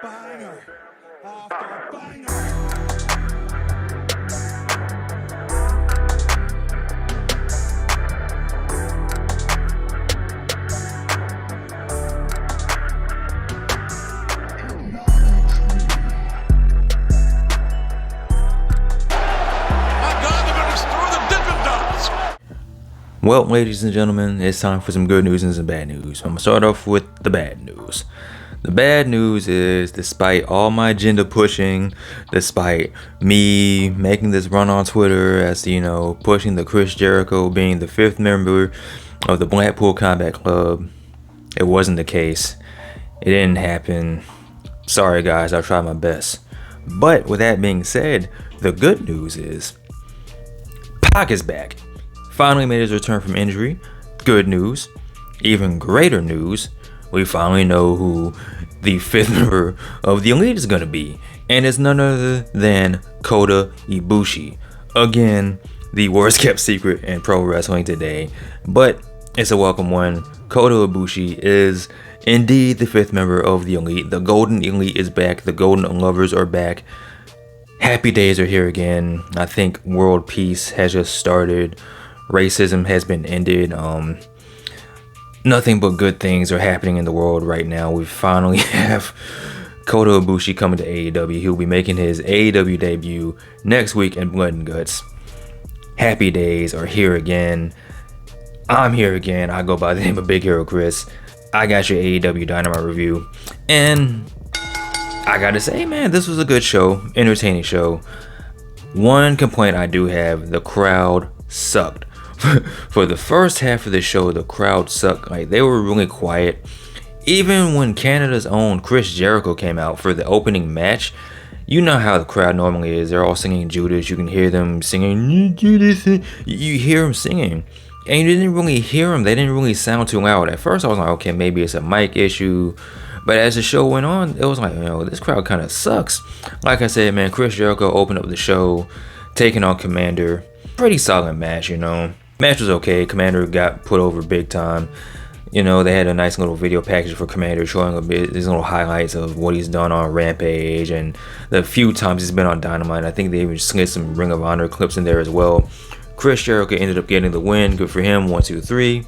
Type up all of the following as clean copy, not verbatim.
Banger after banger. Well, ladies and gentlemen, it's time for some good news and some bad news. I'm going to start off with the bad news. The bad news is, despite all my agenda pushing, despite me making this run on Twitter as, pushing the Chris Jericho being the 5th member of the Blackpool Combat Club, it wasn't the case. It didn't happen. Sorry guys, I'll try my best. But with that being said, the good news is, Pac is back. Finally made his return from injury. Good news. Even greater news, we finally know who the 5th member of the Elite is going to be. And it's none other than Kota Ibushi. Again, the worst kept secret in pro wrestling today. But it's a welcome one. Kota Ibushi is indeed the 5th member of the Elite. The Golden Elite is back. The Golden Lovers are back. Happy days are here again. I think world peace has just started. Racism has been ended. Nothing but good things are happening in the world right now. We finally have Kota Ibushi coming to AEW. He'll be making his AEW debut next week in Blood and Guts. Happy days are here again. I'm here again. I go by the name of Big Hero Chris. I got your AEW Dynamite review. And I gotta say, man, this was a good show. Entertaining show. One complaint I do have, the crowd sucked. For the first half of the show, the crowd sucked. Like, they were really quiet. Even when Canada's own Chris Jericho came out for the opening match, you know how the crowd normally is. They're all singing Judas. You can hear them singing Judas. You hear them singing. And you didn't really hear them. They didn't really sound too loud. At first, I was like, okay, maybe it's a mic issue. But as the show went on, it was like, this crowd kind of sucks. Like I said, man, Chris Jericho opened up the show, taking on Commander. Pretty solid match, Match was okay. Commander got put over big time. They had a nice little video package for Commander showing a bit these little highlights of what he's done on Rampage and the few times he's been on Dynamite. I think they even slid some Ring of Honor clips in there as well. Chris Jericho ended up getting the win. Good for him. 1, 2, 3.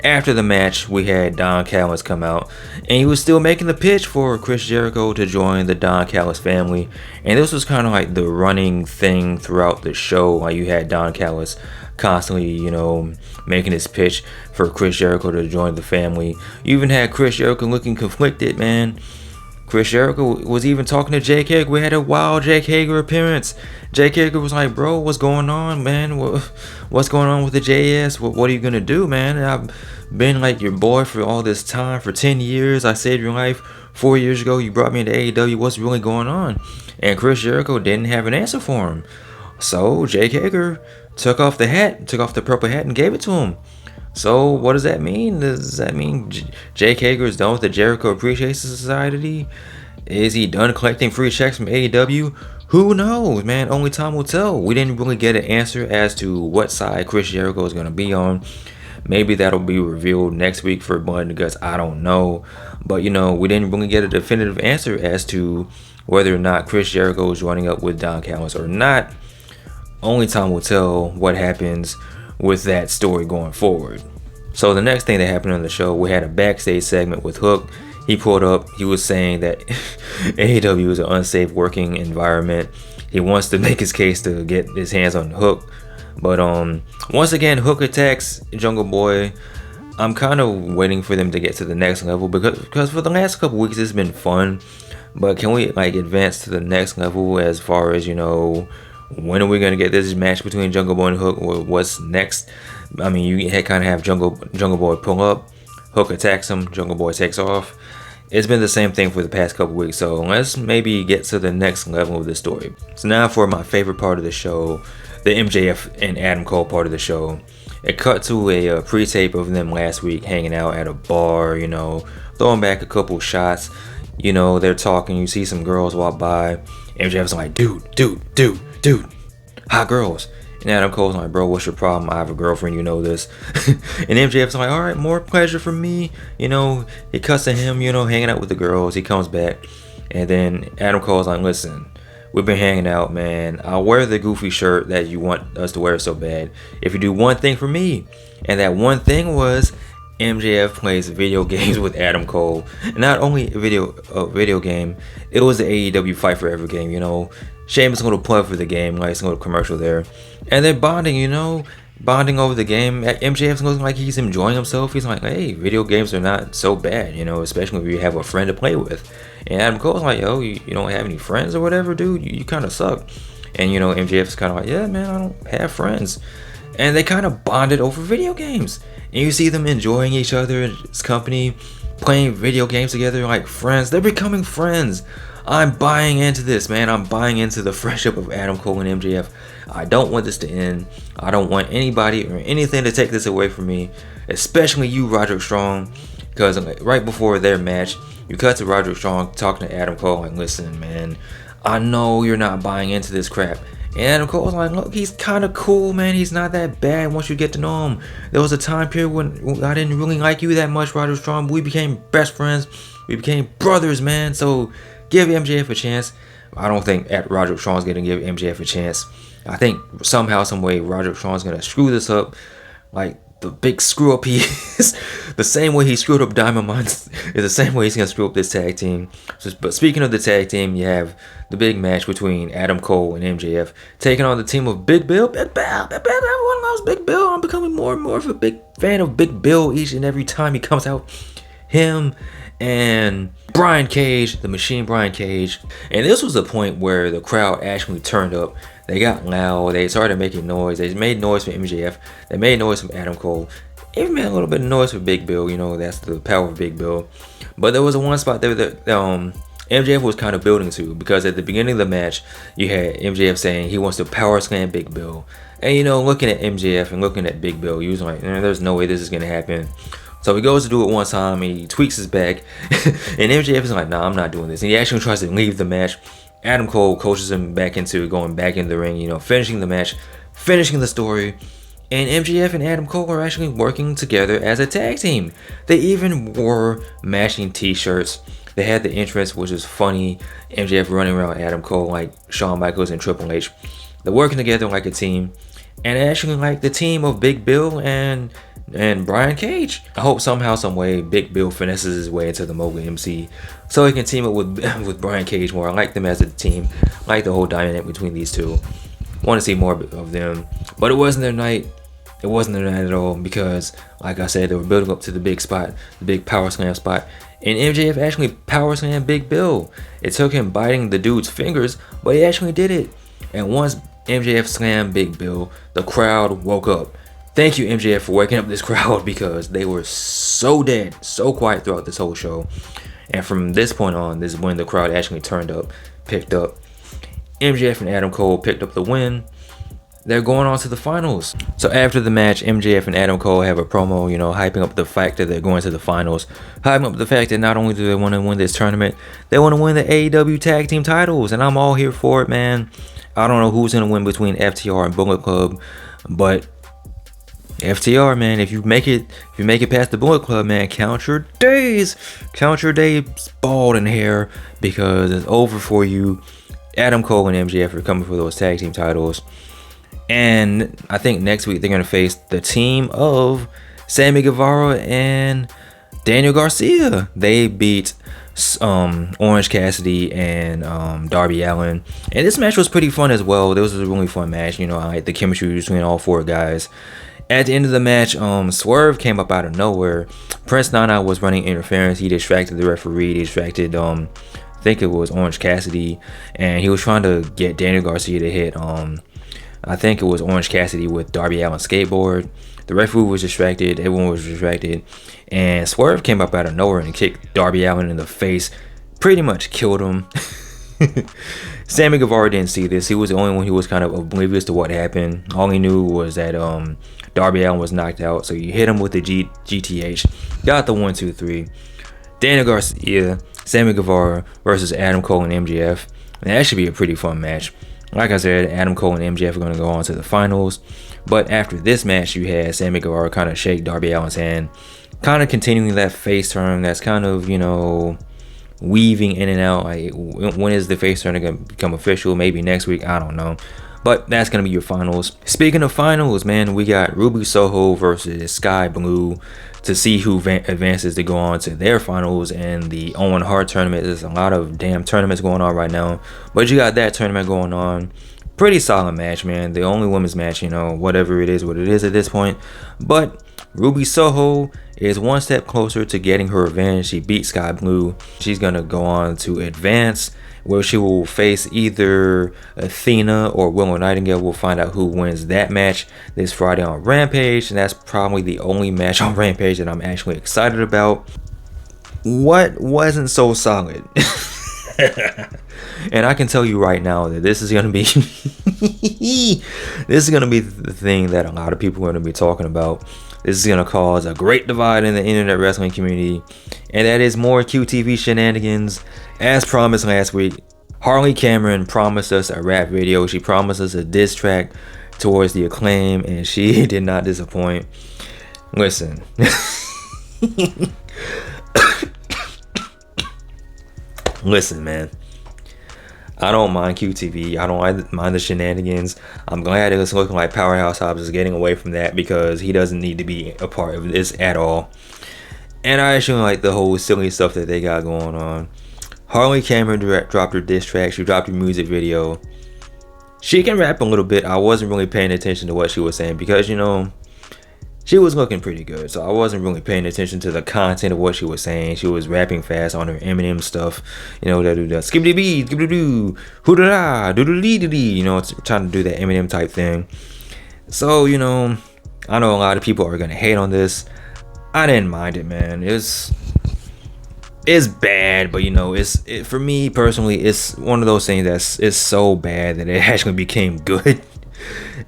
After the match, we had Don Callis come out, and he was still making the pitch for Chris Jericho to join the Don Callis family. And this was kind of like the running thing throughout the show. Like, you had Don Callis constantly, making his pitch for Chris Jericho to join the family. You even had Chris Jericho looking conflicted, man. Chris Jericho was even talking to Jake Hager. We had a wild Jake Hager appearance. Jake Hager was like, bro, what's going on, man? What's going on with the JS? What are you going to do, man? I've been like your boy for all this time, for 10 years. I saved your life 4 years ago. You brought me into AEW. What's really going on? And Chris Jericho didn't have an answer for him. So Jake Hager took off the purple hat and gave it to him. So what does that mean? Does that mean Jake Hager is done with the Jericho Appreciation Society? Is he done collecting free checks from AEW? Who knows, man? Only time will tell. We didn't really get an answer as to what side Chris Jericho is going to be on. Maybe that'll be revealed next week for Blood and Guts. I don't know. But, we didn't really get a definitive answer as to whether or not Chris Jericho is joining up with Don Callis or not. Only time will tell what happens with that story going forward. So the next thing that happened on the show, we had a backstage segment with Hook. He pulled up, he was saying that AEW is an unsafe working environment. He wants to make his case to get his hands on Hook. But once again, Hook attacks Jungle Boy. I'm kind of waiting for them to get to the next level because for the last couple weeks it's been fun. But can we advance to the next level as far as, when are we going to get this match between Jungle Boy and Hook, or what's next? I mean, you kind of have Jungle Boy pull up, Hook attacks him, Jungle Boy takes off. It's been the same thing for the past couple weeks, so let's maybe get to the next level of the story. So now for my favorite part of the show, the MJF and Adam Cole part of the show. It cut to a pre-tape of them last week hanging out at a bar, throwing back a couple shots. They're talking, you see some girls walk by. MJF's like, dude, hot girls. And Adam Cole's like, bro, what's your problem? I have a girlfriend, you know this. And MJF's like, all right, more pleasure for me. You know, he cuts to him, you know, hanging out with the girls. He comes back. And then Adam Cole's like, listen, we've been hanging out, man. I'll wear the goofy shirt that you want us to wear so bad if you do one thing for me. And that one thing was MJF plays video games with Adam Cole. And not only a video game, it was the AEW Fight Forever game, you know. Sheamus going to plug for the game, like it's going to commercial there. And they're bonding, you know, bonding over the game. MJF's looking like he's enjoying himself. He's like, hey, video games are not so bad, you know, especially if you have a friend to play with. And Adam Cole's like, yo, you don't have any friends or whatever, dude? You kind of suck. And, you know, MJF's kind of like, yeah, man, I don't have friends. And they kind of bonded over video games. And you see them enjoying each other's company, playing video games together like friends. They're becoming friends. I'm buying into this, man. I'm buying into the friendship of Adam Cole and MJF. I don't want this to end. I don't want anybody or anything to take this away from me, especially you, Roderick Strong, because right before their match, you cut to Roderick Strong talking to Adam Cole like, listen, man, I know you're not buying into this crap. And Adam Cole's like, look, he's kind of cool, man. He's not that bad once you get to know him. There was a time period when I didn't really like you that much, Roderick Strong. We became best friends. We became brothers, man. So give MJF a chance. I don't think Roderick Strong's going to give MJF a chance. I think somehow, some way, Roderick Strong's going to screw this up. Like the big screw up he is. The same way he screwed up Diamond Mines is the same way he's going to screw up this tag team. But speaking of the tag team, you have the big match between Adam Cole and MJF taking on the team of Big Bill. Everyone loves Big Bill. I'm becoming more and more of a big fan of Big Bill each and every time he comes out. Him and Brian Cage, the Machine Brian Cage. And this was a point where the crowd actually turned up. They got loud. They started making noise. They made noise for MJF. They made noise from Adam Cole. Even made a little bit of noise for Big Bill. You know, that's the power of Big Bill. But there was a one spot there that MJF was kind of building to, because at the beginning of the match, you had MJF saying he wants to power slam Big Bill. And, you know, looking at MJF and looking at Big Bill, he was like, there's no way this is going to happen. So he goes to do it one time, and he tweaks his back, and MJF is like, nah, I'm not doing this. And he actually tries to leave the match. Adam Cole coaches him back into going back in the ring, you know, finishing the match, finishing the story. And MJF and Adam Cole are actually working together as a tag team. They even wore matching t-shirts. They had the entrance, which is funny. MJF running around Adam Cole like Shawn Michaels and Triple H. They're working together like a team. And actually like the team of Big Bill and Brian Cage. I hope somehow, some way, Big Bill finesses his way into the Mogul MC so he can team up with Brian Cage more. I like them as a team. I like the whole dynamic between these two. Want to see more of them. But it wasn't their night. It wasn't their night at all, because, like I said, they were building up to the big spot, the big power slam spot. And MJF actually power slammed Big Bill. It took him biting the dude's fingers, but he actually did it. And once MJF slammed Big Bill, the crowd woke up. Thank you, MJF, for waking up this crowd, because they were so dead, so quiet throughout this whole show. And from this point on, this is when the crowd actually turned up, picked up. MJF and Adam Cole picked up the win. They're going on to the finals. So after the match, MJF and Adam Cole have a promo, you know, hyping up the fact that they're going to the finals. Hyping up the fact that not only do they want to win this tournament, they want to win the AEW tag team titles. And I'm all here for it, man. I don't know who's going to win between FTR and Bullet Club, but FTR, man, if you make it past the Bullet Club, man, count your days bald and hair, because it's over for you. Adam Cole and MJF are coming for those tag team titles. And I think next week they're going to face the team of Sammy Guevara and Daniel Garcia. They beat Orange Cassidy and Darby Allin. And this match was pretty fun as well. This was a really fun match. You know, I like the chemistry between all four guys. At the end of the match, Swerve came up out of nowhere. Prince Nana was running interference. He distracted the referee. He distracted, I think it was Orange Cassidy. And he was trying to get Daniel Garcia to hit, I think it was Orange Cassidy with Darby Allin's skateboard. The referee was distracted. Everyone was distracted. And Swerve came up out of nowhere and kicked Darby Allin in the face. Pretty much killed him. Sammy Guevara didn't see this. He was the only one who was kind of oblivious to what happened. All he knew was that Darby Allin was knocked out. So you hit him with the GTH. Got the 1, 2, 3. Daniel Garcia, Sammy Guevara versus Adam Cole and MJF. And that should be a pretty fun match. Like I said, Adam Cole and MJF are going to go on to the finals. But after this match, you had Sammy Guevara kind of shake Darby Allin's hand, kind of continuing that face turn that's kind of, weaving in and out. Like, when is the face turn going to become official? Maybe next week, I don't know. But that's going to be your finals. Speaking of finals, man, we got Ruby Soho versus Sky Blue to see who advances to go on to their finals. And the Owen Hart tournament. There's a lot of damn tournaments going on right now. But you got that tournament going on. Pretty solid match, man. The only women's match, whatever it is, what it is at this point. But Ruby Soho is one step closer to getting her revenge. She beat Sky Blue. She's going to go on to advance, where she will face either Athena or Willow Nightingale. We'll find out who wins that match this Friday on Rampage, and that's probably the only match on Rampage that I'm actually excited about. What wasn't so solid? And I can tell you right now that this is gonna be the thing that a lot of people are gonna be talking about. This is gonna cause a great divide in the internet wrestling community, and that is more QTV shenanigans. As promised last week, Harley Cameron promised us a rap video. She promised us a diss track towards the Acclaim, and she did not disappoint. Listen. Listen, man. I don't mind QTV. I don't mind the shenanigans. I'm glad it's looking like Powerhouse Hobbs is getting away from that, because he doesn't need to be a part of this at all. And I actually like the whole silly stuff that they got going on. Harley Cameron dropped her diss track. She dropped her music video. She can rap a little bit. I wasn't really paying attention to what she was saying, because, she was looking pretty good. So I wasn't really paying attention to the content of what she was saying. She was rapping fast on her Eminem stuff. That skibbity bee, skibbity doo, hoo da da, doo doo dee dee dee. Trying to do that Eminem type thing. So, I know a lot of people are going to hate on this. I didn't mind it, man. It's bad, but for me personally, it's one of those things it's so bad that it actually became good.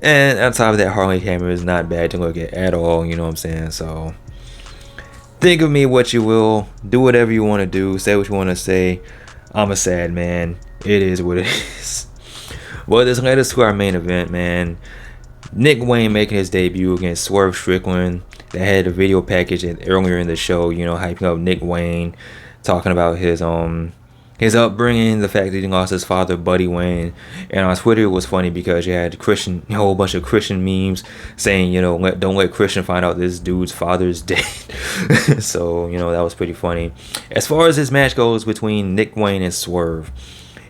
And on top of that, Harley Cameron is not bad to look at all, you know what I'm saying? So think of me what you will, do whatever you want to do, say what you want to say. I'm a sad man. It is what it is. Well, this led us to our main event, man. Nick Wayne making his debut against Swerve Strickland. They had a video package earlier in the show, hyping up Nick Wayne, talking about his upbringing, the fact that he lost his father, Buddy Wayne. And on Twitter, it was funny because you had a whole bunch of Christian memes saying, don't let Christian find out this dude's father's dead. So, that was pretty funny. As far as this match goes between Nick Wayne and Swerve,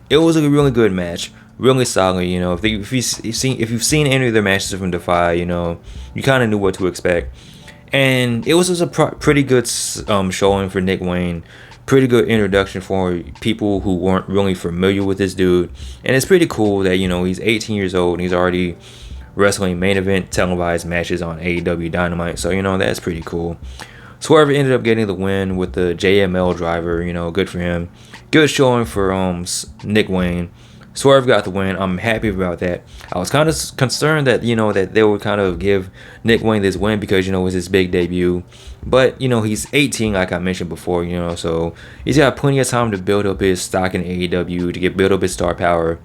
it was a really good match. Really solid, if you've seen any of the matches from Defy, you kind of knew what to expect. And it was just a pretty good showing for Nick Wayne. Pretty good introduction for people who weren't really familiar with this dude. And it's pretty cool that, he's 18 years old and he's already wrestling main event televised matches on AEW Dynamite. So, that's pretty cool. Swerve ended up getting the win with the JML driver, good for him. Good showing for Nick Wayne. Swerve got the win. I'm happy about that. I was kind of concerned that, that they would kind of give Nick Wayne this win because, it was his big debut. But, he's 18, like I mentioned before, so he's got plenty of time to build up his stock in AEW, to build up his star power.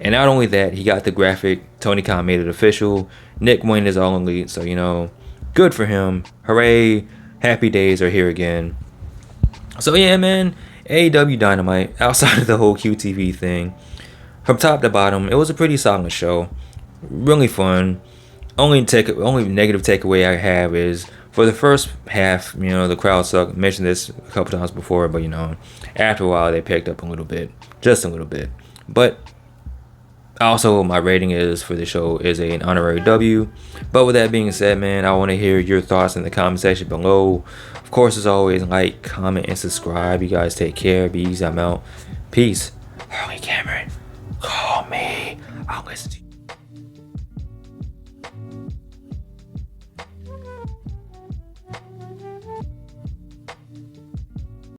And not only that, he got the graphic. Tony Khan made it official. Nick Wayne is all elite, so, good for him. Hooray. Happy days are here again. So, yeah, man, AEW Dynamite, outside of the whole QTV thing, from top to bottom, it was a pretty solid show. Really fun. Only negative takeaway I have is for the first half, the crowd sucked. I mentioned this a couple times before, but after a while they picked up a little bit, just a little bit. But also my rating is for the show is an honorary W. But with that being said, man, I want to hear your thoughts in the comment section below. Of course, as always, like, comment, and subscribe. You guys take care. Be easy. I'm out. Peace. Harley Cameron. Call me. I'll listen to you.